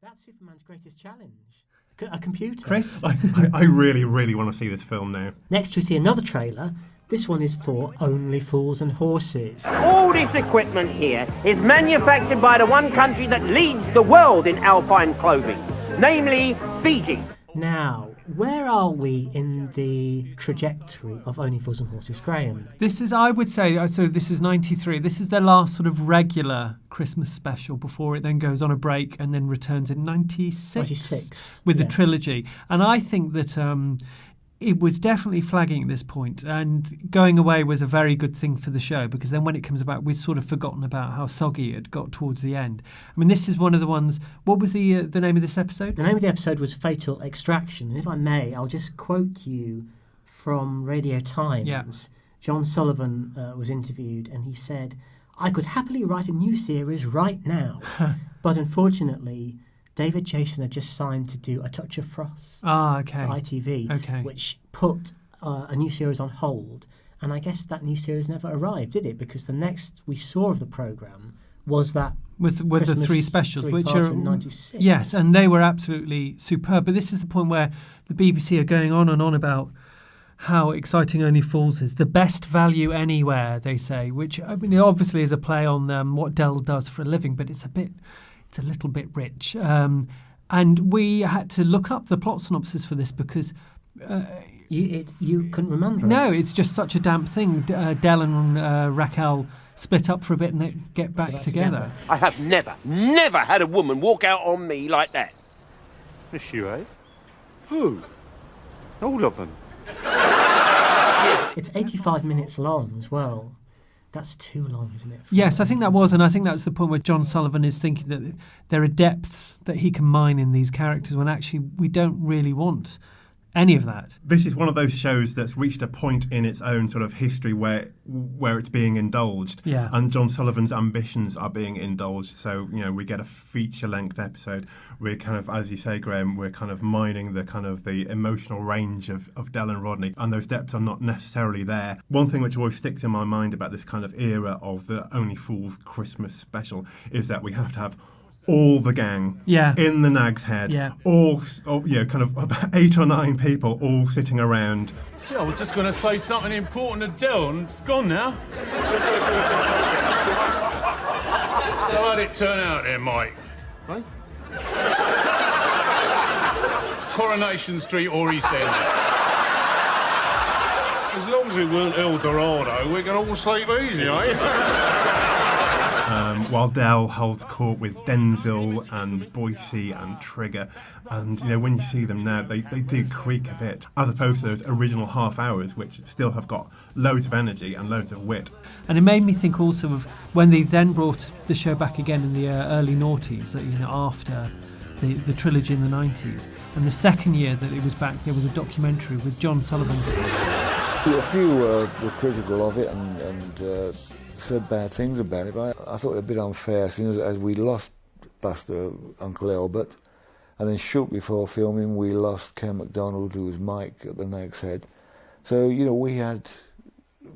That's Superman's greatest challenge. A computer. Chris? I really, really want to see this film now. Next we see another trailer. This one is for Only Fools and Horses. All this equipment here is manufactured by the one country that leads the world in alpine clothing, namely Fiji. Now, where are we in the trajectory of Only Fools and Horses, Graham? This is, I would say, so this is 93. This is their last sort of regular Christmas special before it then goes on a break and then returns in 96 with the trilogy. And I think that it was definitely flagging at this point, and going away was a very good thing for the show, because then when it comes about, we'd sort of forgotten about how soggy it got towards the end. I mean, this is one of the ones. What was the name of this episode? The name of the episode was Fatal Extraction. And if I may, I'll just quote you from Radio Times. Yeah. John Sullivan was interviewed, and he said, "I could happily write a new series right now, but unfortunately, David Jason had just signed to do A Touch of Frost for ITV, which put a new series on hold. And I guess that new series never arrived, did it? Because the next we saw of the programme was that with the three specials, which are in 96. Yes, and they were absolutely superb. But this is the point where the BBC are going on and on about how exciting Only Fools is. The best value anywhere, they say, which I mean, obviously is a play on what Del does for a living, but it's a little bit rich. And we had to look up the plot synopsis for this because you couldn't remember it. No, it's just such a damp thing. Del and Raquel split up for a bit and they get back together. I have never had a woman walk out on me like that. Yes, you have. Who? All of them. It's 85 minutes long as well. That's too long, isn't it? Yes, I think that was, and I think that's the point where John Sullivan is thinking that there are depths that he can mine in these characters when actually we don't really want any of that. This is one of those shows that's reached a point in its own sort of history where it's being indulged, and John Sullivan's ambitions are being indulged. So, you know, we get a feature-length episode. We're kind of, as you say, Graham, we're kind of mining the emotional range of Del and Rodney, and those depths are not necessarily there. One thing which always sticks in my mind about this kind of era of the Only Fools Christmas special is that we have to have all the gang in the Nag's Head, all kind of about 8 or 9 people all sitting around. See, I was just going to say something important to Del, and it's gone now. So how'd it turn out there, Mike? Hey? Coronation Street or East End? As long as it weren't El Dorado, we can all sleep easy, eh? While Del holds court with Denzel and Boise and Trigger. And, you know, when you see them now, they do creak a bit, as opposed to those original half hours, which still have got loads of energy and loads of wit. And it made me think also of when they then brought the show back again in the early noughties, after the trilogy in the 90s. And the second year that it was back, there was a documentary with John Sullivan. A few were critical of it and said bad things about it, but I thought it a bit unfair, as we lost Buster, Uncle Albert, and then shortly before filming we lost Ken MacDonald, who was Mike at the Nag's Head. So, we had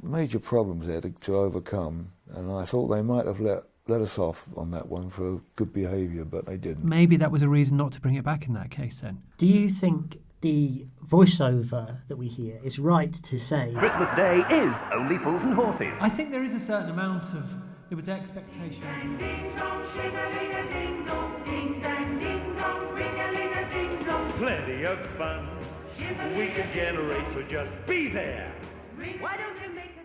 major problems there to overcome, and I thought they might have let us off on that one for good behaviour, but they didn't. Maybe that was a reason not to bring it back in that case then. Do you think the voiceover that we hear is right to say Christmas Day is Only Fools and Horses? I think there is a certain amount of... There was expectation. Plenty of fun we can generate, so just be there. Why don't you make